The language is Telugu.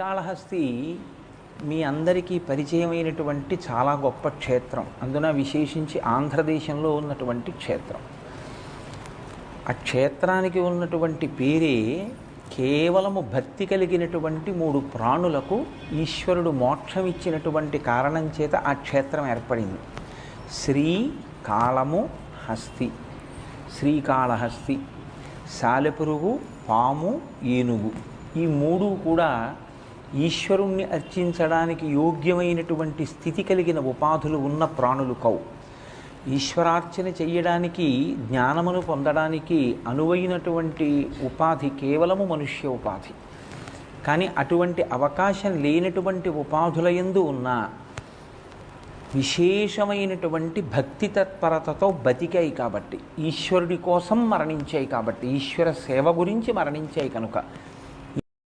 శ్రీకాళహస్తి మీ అందరికీ పరిచయమైనటువంటి చాలా గొప్ప క్షేత్రం. అందున విశేషించి ఆంధ్రదేశంలో ఉన్నటువంటి క్షేత్రం. ఆ క్షేత్రానికి ఉన్నటువంటి పేరే కేవలము భక్తి కలిగినటువంటి 3 ప్రాణులకు ఈశ్వరుడు మోక్షం ఇచ్చినటువంటి కారణం చేత ఆ క్షేత్రం ఏర్పడింది. శ్రీ కాళము హస్తి, శ్రీకాళహస్తి. సాలెపురుగు, పాము, ఏనుగు, ఈ 3 కూడా ఈశ్వరుణ్ణి అర్చించడానికి యోగ్యమైనటువంటి స్థితి కలిగిన ఉపాధులు ఉన్న ప్రాణులు కవు. ఈశ్వరార్చన చెయ్యడానికి, జ్ఞానమును పొందడానికి అనువైనటువంటి ఉపాధి కేవలము మనుష్య ఉపాధి. కానీ అటువంటి అవకాశం లేనటువంటి ఉపాధుల యందు ఉన్న విశేషమైనటువంటి భక్తి తత్పరతతో బతికాయి కాబట్టి, ఈశ్వరుడి కోసం మరణించాయి కాబట్టి, ఈశ్వర సేవ గురించి మరణించాయి కనుక